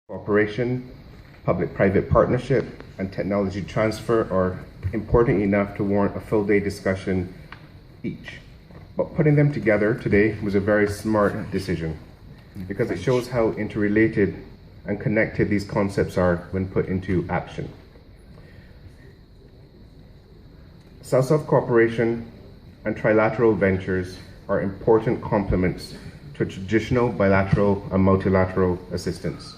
Cooperation, public-private partnership, and technology transfer are important enough to warrant a full-day discussion each. But putting them together today was a very smart decision because it shows how interrelated and connected these concepts are when put into action. South-South cooperation and trilateral ventures are important complements to traditional bilateral and multilateral assistance.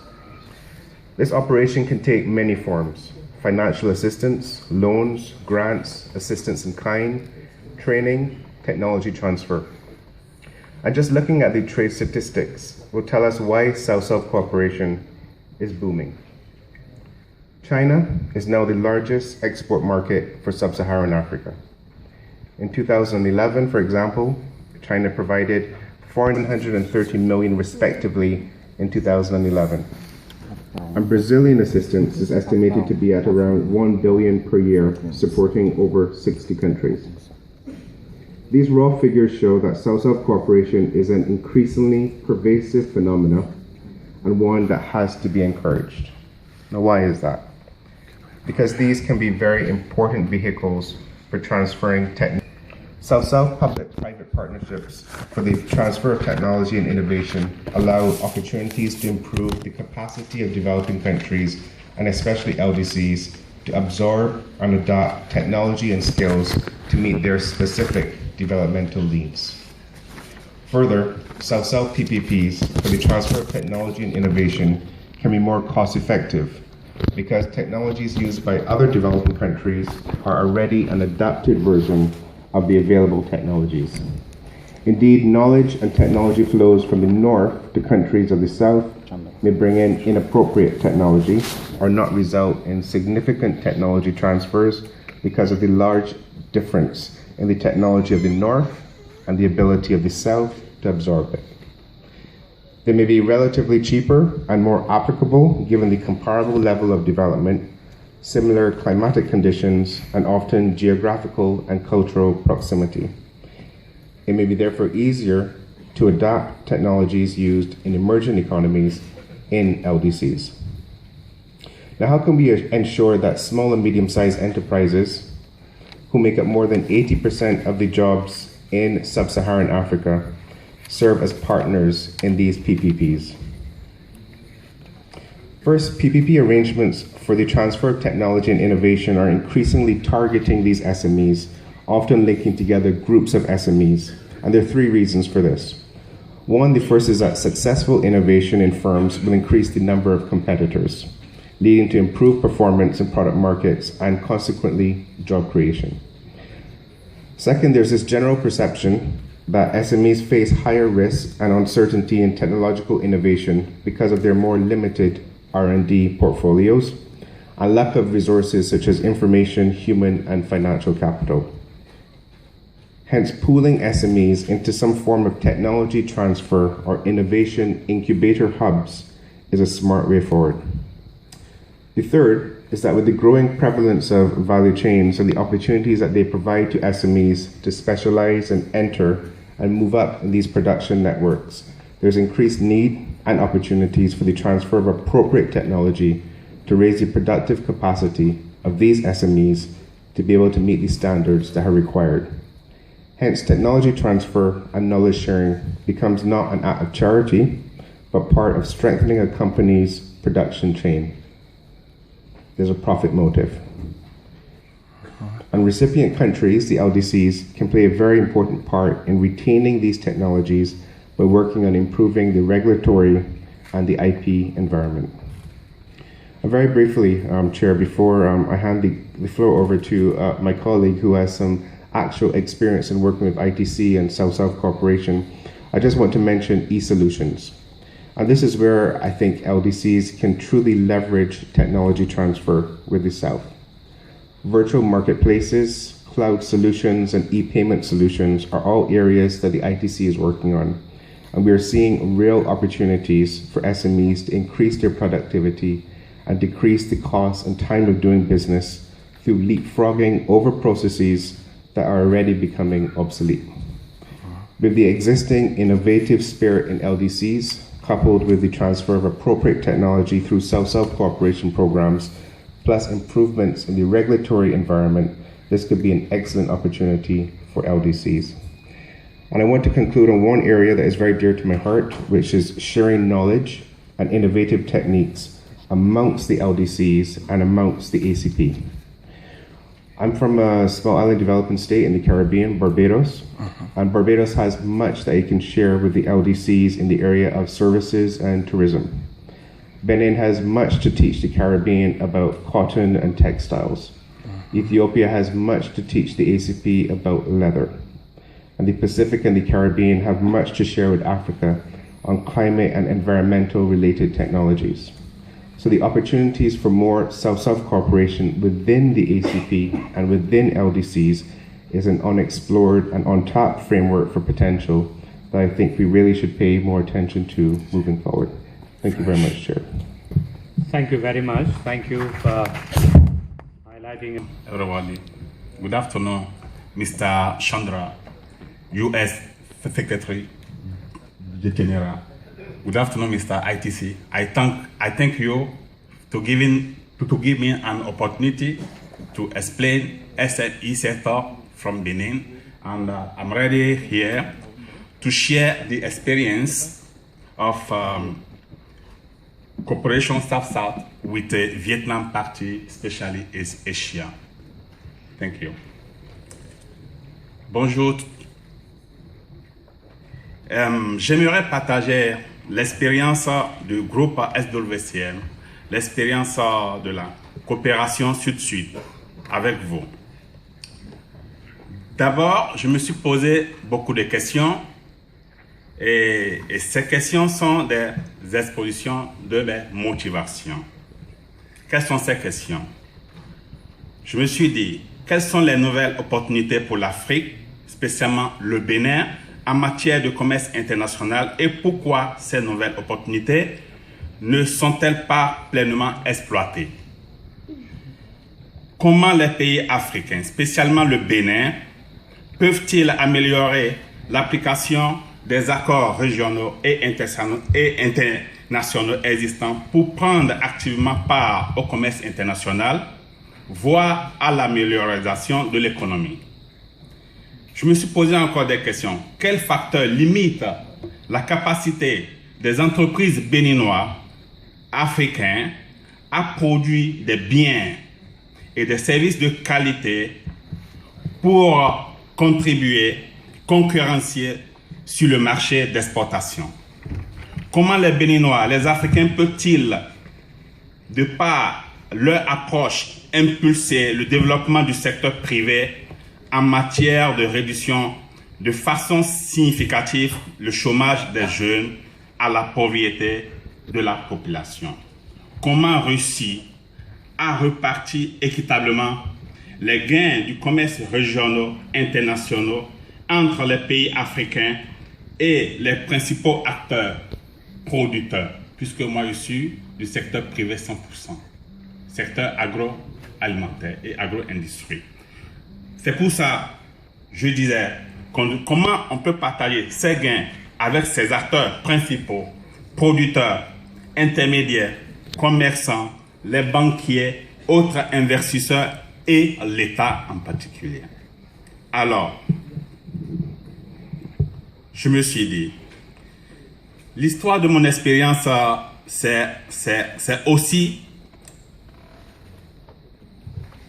This operation can take many forms: financial assistance, loans, grants, assistance in kind, training, technology transfer. And just looking at the trade statistics will tell us why South-South cooperation is booming. China is now the largest export market for sub-Saharan Africa. In 2011, for example, China provided $430 million respectively in 2011. And Brazilian assistance is estimated to be at around $1 billion per year, supporting over 60 countries. These raw figures show that South-South cooperation is an increasingly pervasive phenomenon and one that has to be encouraged. Now, why is that? Because these can be very important vehicles for transferring technology. South-South public-private partnerships for the transfer of technology and innovation allow opportunities to improve the capacity of developing countries, and especially LDCs, to absorb and adopt technology and skills to meet their specific developmental needs. Further, South-South PPPs for the transfer of technology and innovation can be more cost-effective because technologies used by other developing countries are already an adapted version of the available technologies. Indeed, knowledge and technology flows from the north to countries of the south may bring in inappropriate technology or not result in significant technology transfers because of the large difference in the technology of the north and the ability of the south to absorb it. They may be relatively cheaper and more applicable given the comparable level of development, similar climatic conditions, and often geographical and cultural proximity. It may be therefore easier to adapt technologies used in emerging economies in LDCs. Now, how can we ensure that small and medium-sized enterprises, who make up more than 80% of the jobs in sub-Saharan Africa, serve as partners in these PPPs? First, PPP arrangements for the transfer of technology and innovation are increasingly targeting these SMEs, often linking together groups of SMEs. And there are three reasons for this. One, the first is that successful innovation in firms will increase the number of competitors, leading to improved performance in product markets and consequently job creation. Second, there's this general perception that SMEs face higher risk and uncertainty in technological innovation because of their more limited R&D portfolios and lack of resources such as information, human, and financial capital. Hence, pooling SMEs into some form of technology transfer or innovation incubator hubs is a smart way forward. The third is that with the growing prevalence of value chains and the opportunities that they provide to SMEs to specialize and enter and move up in these production networks, there's increased need and opportunities for the transfer of appropriate technology to raise the productive capacity of these SMEs to be able to meet the standards that are required. Hence, technology transfer and knowledge sharing becomes not an act of charity, but part of strengthening a company's production chain. There's a profit motive. And recipient countries, the LDCs, can play a very important part in retaining these technologies by working on improving the regulatory and the IP environment. And very briefly, Chair, before I hand the floor over to my colleague who has some actual experience in working with ITC and South-South cooperation, I just want to mention e-solutions. And this is where I think LDCs can truly leverage technology transfer with the South. Virtual marketplaces, cloud solutions, and e-payment solutions are all areas that the ITC is working on. And we are seeing real opportunities for SMEs to increase their productivity and decrease the cost and time of doing business through leapfrogging over processes that are already becoming obsolete. With the existing innovative spirit in LDCs, coupled with the transfer of appropriate technology through South-South cooperation programs, plus improvements in the regulatory environment, this could be an excellent opportunity for LDCs. And I want to conclude on one area that is very dear to my heart, which is sharing knowledge and innovative techniques amongst the LDCs and amongst the ACP. I'm from a small island developing state in the Caribbean, Barbados, and Barbados has much that it can share with the LDCs in the area of services and tourism. Benin has much to teach the Caribbean about cotton and textiles. Ethiopia has much to teach the ACP about leather. And the Pacific and the Caribbean have much to share with Africa on climate and environmental related technologies. So the opportunities for more South-South cooperation within the ACP and within LDCs is an unexplored and untapped framework for potential that I think we really should pay more attention to moving forward. Thank you very much, Chair. Thank you very much. Thank you for highlighting. Everybody, good afternoon, Mr. Chandra, U.S. Secretary General. Good afternoon, Mr. ITC. I thank you to give me an opportunity to explain SNE sector from Benin, and I'm ready here to share the experience of cooperation South-South with the Vietnam party, especially as Asia. Thank you. Bonjour. J'aimerais partager l'expérience du groupe SWCM, l'expérience de la coopération Sud-Sud avec vous. D'abord, je me suis posé beaucoup de questions et ces questions sont des expositions de mes motivations. Quelles sont ces questions? Je me suis dit, quelles sont les nouvelles opportunités pour l'Afrique, spécialement le Bénin, en matière de commerce international et pourquoi ces nouvelles opportunités ne sont-elles pas pleinement exploitées? Comment les pays africains, spécialement le Bénin, peuvent-ils améliorer l'application des accords régionaux et internationaux existants pour prendre activement part au commerce international, voire à l'amélioration de l'économie? Je me suis posé encore des questions. Quels facteurs limitent la capacité des entreprises béninoises, africaines, à produire des biens et des services de qualité pour contribuer, concurrencier sur le marché d'exportation? Comment les Béninois, les Africains peuvent-ils, de par leur approche, impulser le développement du secteur privé en matière de réduction de façon significative le chômage des jeunes à la pauvreté de la population? Comment réussir à repartir équitablement les gains du commerce régional internationaux entre les pays africains et les principaux acteurs producteurs, puisque moi je suis du secteur privé 100%, secteur agroalimentaire et agro-industrie. C'est pour ça, je disais, comment on peut partager ces gains avec ces acteurs principaux, producteurs, intermédiaires, commerçants, les banquiers, autres investisseurs et l'État en particulier. Alors, je me suis dit, l'histoire de mon expérience, c'est aussi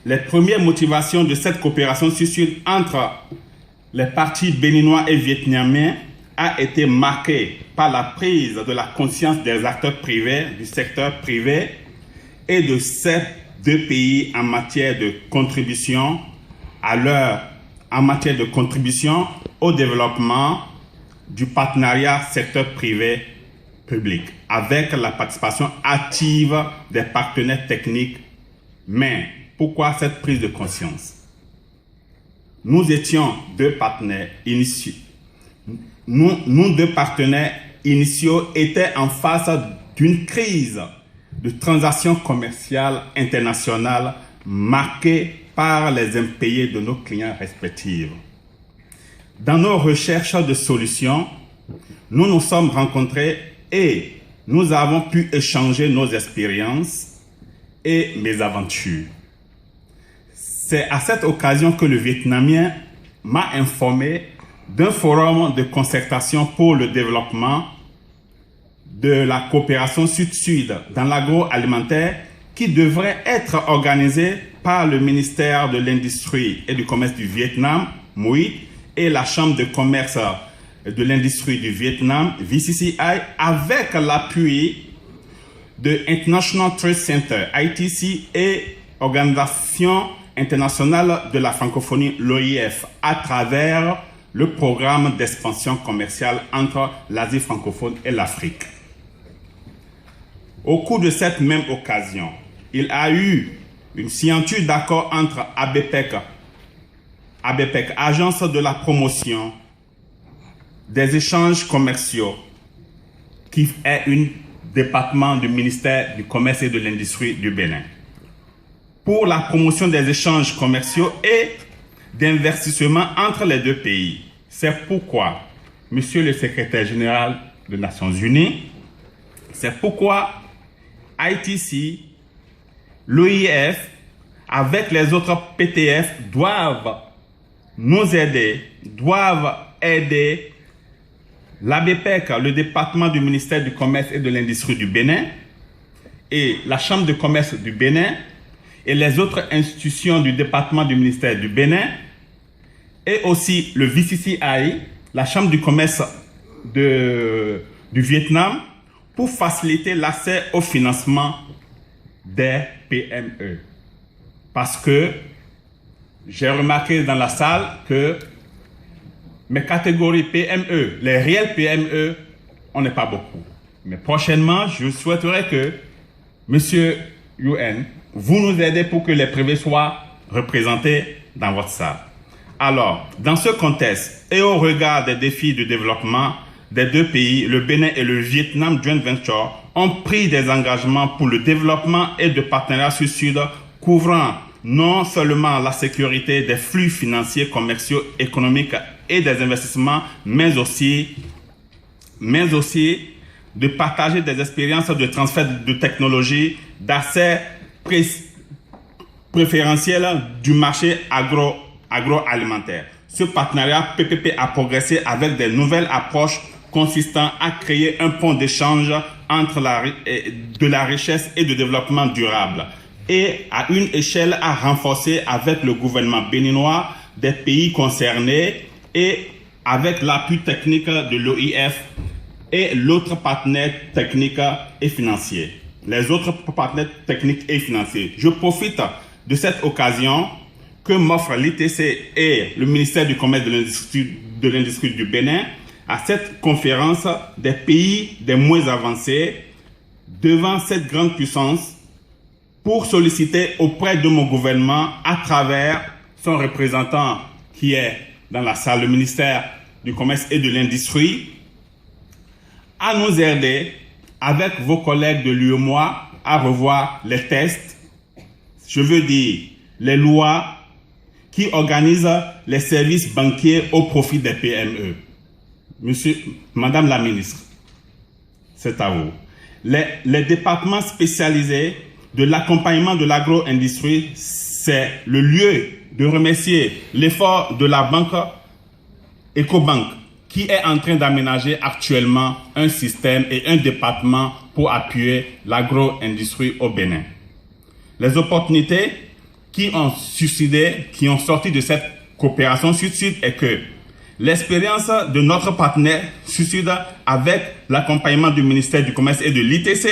les premières motivations de cette coopération sud-sud entre les partis béninois et vietnamiens a été marquée par la prise de la conscience des acteurs privés, du secteur privé et de ces deux pays en matière de contribution au développement du partenariat secteur privé-public avec la participation active des partenaires techniques. Mais pourquoi cette prise de conscience? Nous étions deux partenaires initiaux. Nous deux partenaires initiaux étaient en face d'une crise de transactions commerciales internationales marquée par les impayés de nos clients respectifs. Dans nos recherches de solutions, nous nous sommes rencontrés et nous avons pu échanger nos expériences et mes aventures. C'est à cette occasion que le Vietnamien m'a informé d'un forum de concertation pour le développement de la coopération sud-sud dans l'agroalimentaire qui devrait être organisé par le ministère de l'Industrie et du Commerce du Vietnam, MUIT, et la Chambre de commerce de l'industrie du Vietnam, VCCI, avec l'appui de International Trade Center, ITC, et Organisation internationale de la francophonie, l'OIF, à travers le programme d'expansion commerciale entre l'Asie francophone et l'Afrique. Au cours de cette même occasion, il y a eu une signature d'accord entre ABPEC, Agence de la promotion des échanges commerciaux, qui est un département du ministère du Commerce et de l'Industrie du Bénin, pour la promotion des échanges commerciaux et d'investissement entre les deux pays. C'est pourquoi, Monsieur le Secrétaire général des Nations Unies, c'est pourquoi ITC, l'OIF, avec les autres PTF, doivent nous aider, doivent aider l'ABPEC, le département du ministère du Commerce et de l'Industrie du Bénin, et la Chambre de commerce du Bénin, et les autres institutions du département du ministère du Bénin, et aussi le VCCI, la Chambre du commerce du Vietnam, pour faciliter l'accès au financement des PME. Parce que j'ai remarqué dans la salle que mes catégories PME, les réels PME, on n'est pas beaucoup. Mais prochainement, je souhaiterais que, Monsieur Yuen, vous nous aidez pour que les privés soient représentés dans votre salle. Alors, dans ce contexte, et au regard des défis de développement des deux pays, le Bénin et le Vietnam Joint Venture ont pris des engagements pour le développement et de partenariats sud-sud couvrant non seulement la sécurité des flux financiers, commerciaux, économiques et des investissements, mais aussi de partager des expériences de transfert de technologie, d'accès préférentiel du marché agroalimentaire. Ce partenariat PPP a progressé avec des nouvelles approches consistant à créer un pont d'échange entre de la richesse et du développement durable, et à une échelle à renforcer avec le gouvernement béninois des pays concernés et avec l'appui technique de l'OIF et l'autre partenaire technique et financier. Les autres partenaires techniques et financiers. Je profite de cette occasion que m'offre l'ITC et le ministère du Commerce de l'Industrie du Bénin à cette conférence des pays des moins avancés devant cette grande puissance pour solliciter auprès de mon gouvernement, à travers son représentant qui est dans la salle, le ministère du Commerce et de l'Industrie, à nous aider avec vos collègues de l'UEMOA à revoir les tests, je veux dire les lois qui organisent les services banquiers au profit des PME. Madame la ministre, c'est à vous. Les départements spécialisés de l'accompagnement de l'agro-industrie, c'est le lieu de remercier l'effort de la banque Ecobank qui est en train d'aménager actuellement un système et un département pour appuyer l'agro-industrie au Bénin. Les opportunités qui ont sorti de cette coopération sud-sud est que l'expérience de notre partenaire sud-sud avec l'accompagnement du ministère du Commerce et de l'ITC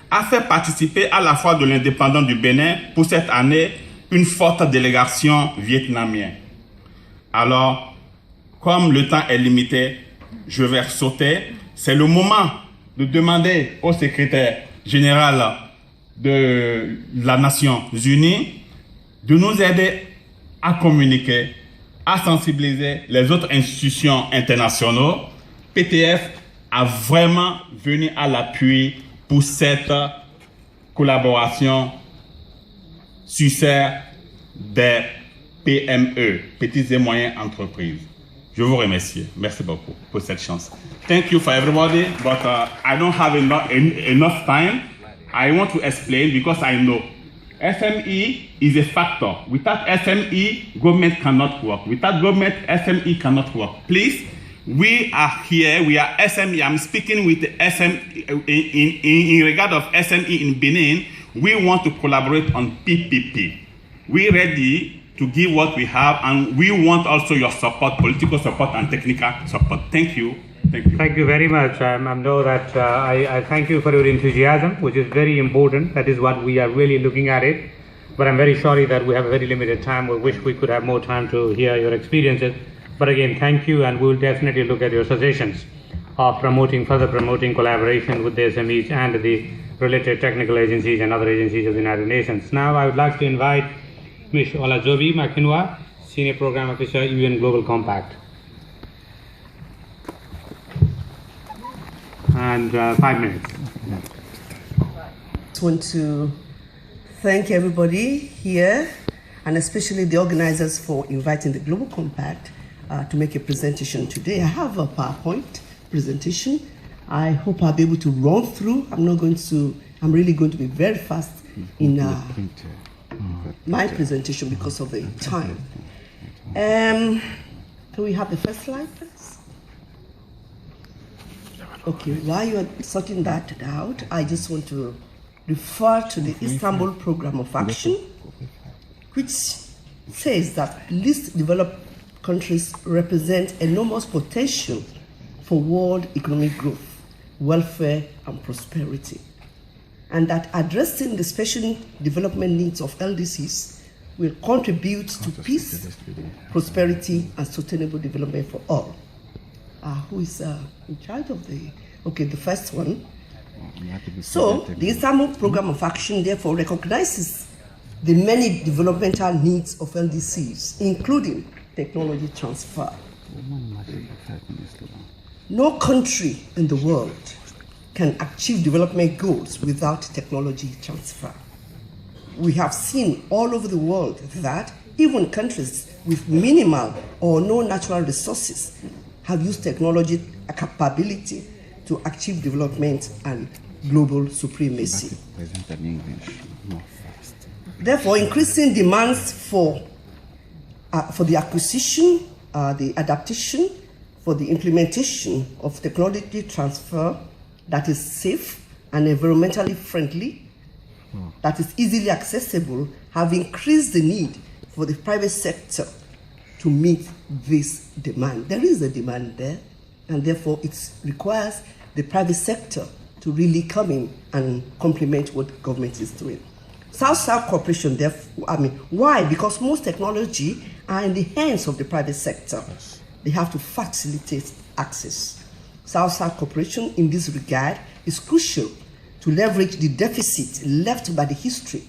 a fait participer à la fois de l'indépendant du Bénin pour cette année une forte délégation vietnamienne. Alors, comme le temps est limité, je vais sauter. C'est le moment de demander au secrétaire général de la Nations Unies de nous aider à communiquer, à sensibiliser les autres institutions internationales. PTF a vraiment venu à l'appui pour cette collaboration sur des PME, petites et moyennes entreprises. Je vous remercie. Merci beaucoup pour cette chance. Thank you for everybody, but I don't have enough time. I want to explain because I know SME is a factor. Without SME, government cannot work. Without government, SME cannot work. Please, we are here. We are SME. I'm speaking with the SME in regard of SME in Benin. We want to collaborate on PPP. We're ready to give what we have, and we want also your support, political support and technical support. Thank you. Thank you. Thank you very much. I know that I thank you for your enthusiasm, which is very important. That is what we are really looking at it. But I'm very sorry that we have a very limited time. We wish we could have more time to hear your experiences. But again, thank you, and we'll definitely look at your suggestions of further promoting collaboration with the SMEs and the related technical agencies and other agencies of the United Nations. Now, I would like to invite Ms. Olazobi Makinwa, Senior Program Officer, UN Global Compact. And 5 minutes. I just want to thank everybody here, and especially the organizers for inviting the Global Compact to make a presentation today. I have a PowerPoint presentation. I hope I'll be able to run through. I'm really going to be very fast in my presentation because of the time. Can we have the first slide, please? Okay, while you are sorting that out, I just want to refer to the Istanbul Program of Action, which says that least developed countries represent enormous potential for world economic growth, welfare, and prosperity, and that addressing the special development needs of LDCs will contribute to peace, prosperity, and sustainable development for all. Who is in charge of the first one? So, the Istanbul Program of Action therefore recognizes the many developmental needs of LDCs, including technology transfer. No country in the world can achieve development goals without technology transfer. We have seen all over the world that even countries with minimal or no natural resources have used technology capability to achieve development and global supremacy. Therefore, increasing demands for the acquisition, the adaptation, for the implementation of technology transfer that is safe and environmentally friendly, that is easily accessible, have increased the need for the private sector to meet this demand. There is a demand there, and therefore it requires the private sector to really come in and complement what government is doing. South-South cooperation, therefore, why? Because most technology are in the hands of the private sector. They have to facilitate access. South-South cooperation in this regard is crucial to leverage the deficit left by the history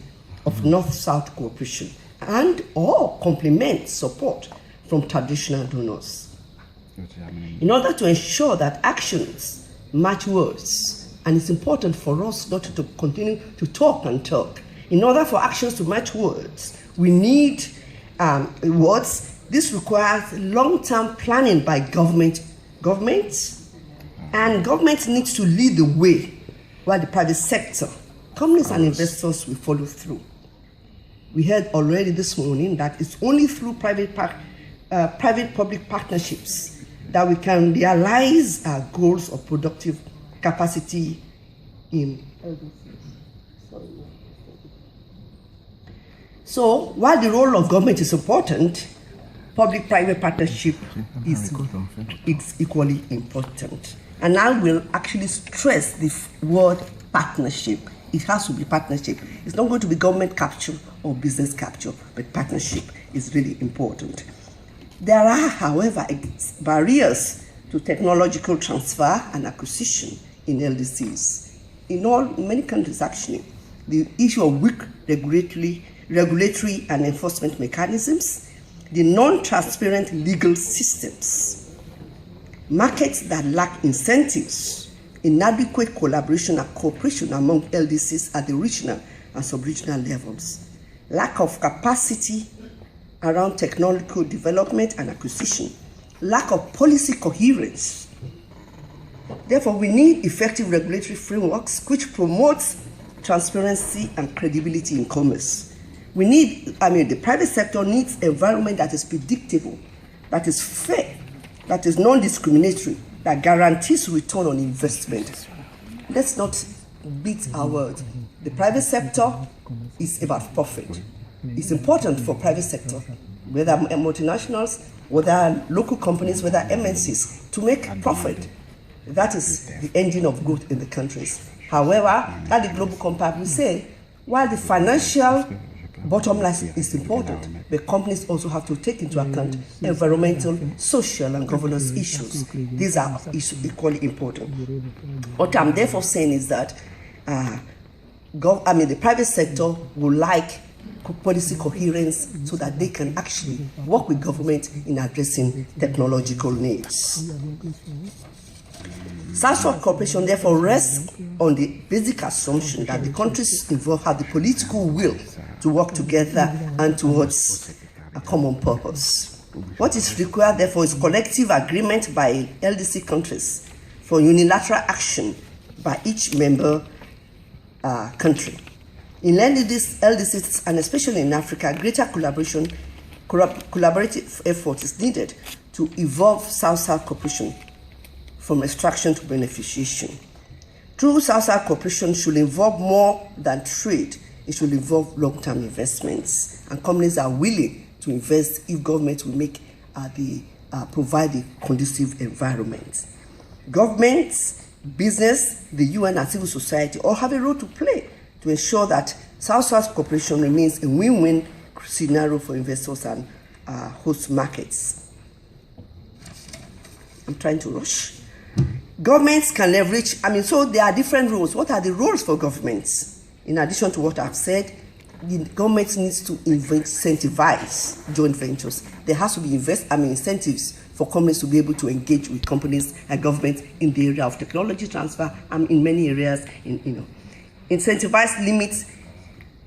of North-South cooperation and or complement support from traditional donors. In order to ensure that actions match words, and it's important for us not to continue to talk and talk. In order for actions to match words, we need words. This requires long-term planning by government, and government needs to lead the way, while the private sector, companies and investors will follow through. We heard already this morning that it's only through private-public partnerships that we can realize our goals of productive capacity in So, while the role of government is important, public-private partnership is equally important. And I will actually stress the word partnership. It has to be partnership. It's not going to be government capture or business capture, but partnership is really important. There are, however, barriers to technological transfer and acquisition in LDCs. In many countries, actually, the issue of weak regulatory and enforcement mechanisms, the non-transparent legal systems, markets that lack incentives, inadequate collaboration and cooperation among LDCs at the regional and sub-regional levels, lack of capacity around technological development and acquisition, lack of policy coherence. Therefore, we need effective regulatory frameworks which promotes transparency and credibility in commerce. The private sector needs an environment that is predictable, that is fair, that is non-discriminatory, that guarantees return on investment. Let's not beat our word. The private sector is about profit. It's important for private sector, whether multinationals, whether local companies, whether MNCs, to make profit. That is the engine of growth in the countries. However, at the Global Compact, we say, while the financial bottom line is important, the companies also have to take into account environmental, social, and governance issues. These are issues equally important. What I'm therefore saying is that the private sector would like policy coherence so that they can actually work with government in addressing technological needs. South-South cooperation therefore rests on the basic assumption that the countries involved have the political will to work together and towards a common purpose. What is required therefore is collective agreement by LDC countries for unilateral action by each member country. In LDCs, and especially in Africa, greater collaborative effort is needed to evolve South-South cooperation from extraction to beneficiation. True South-South cooperation should involve more than trade. It should involve long-term investments, and companies are willing to invest if government will provide a conducive environment. Governments, business, the UN, and civil society all have a role to play to ensure that South-South cooperation remains a win-win scenario for investors and host markets. I'm trying to rush. Governments can leverage, so there are different roles. What are the roles for governments? In addition to what I've said, the government needs to incentivize joint ventures. There has to be incentives for companies to be able to engage with companies and governments in the area of technology transfer and in many areas. Incentivize limits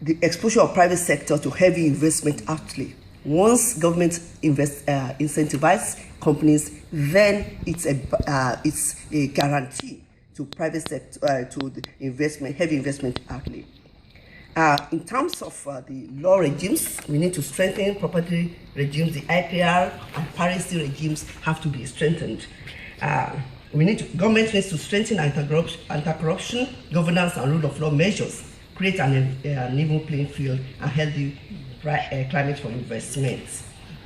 the exposure of private sector to heavy investment outlay. Once government incentivize companies, then it's a guarantee to private sector to the heavy investment outlay. In terms of the law regimes, we need to strengthen property regimes. The IPR and piracy regimes have to be strengthened. Government needs to strengthen anti-corruption, governance, and rule of law measures, create an even playing field, and healthy climate for investments.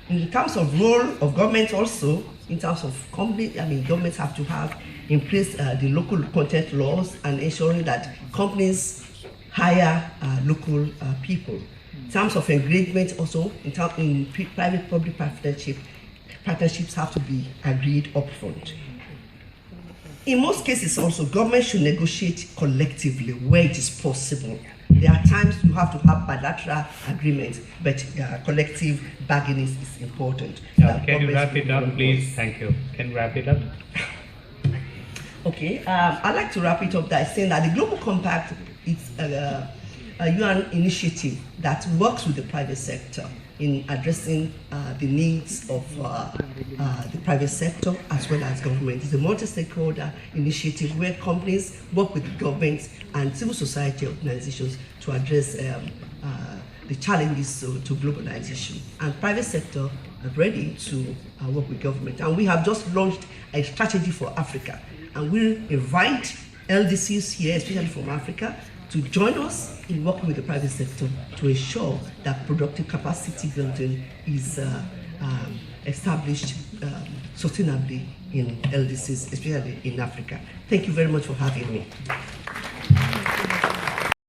In terms of role of government also, in terms of governments have to have in place the local content laws and ensuring that companies hire local people. In terms of engagement also, in private-public partnerships have to be agreed upfront. In most cases also, government should negotiate collectively where it is possible. There are times you have to have bilateral agreements, but collective bargaining is important. Can you wrap it up, please? Thank you. Can you wrap it up? Okay, I'd like to wrap it up by saying that the Global Compact is a UN initiative that works with the private sector in addressing the needs of the private sector as well as government. It's a multi-stakeholder initiative where companies work with governments and civil society organizations to address the challenges to globalization. And private sector are ready to work with government. And we have just launched a strategy for Africa. And we invite LDCs here, especially from Africa, to join us in working with the private sector to ensure that productive capacity building is established sustainably in LDCs, especially in Africa. Thank you very much for having me.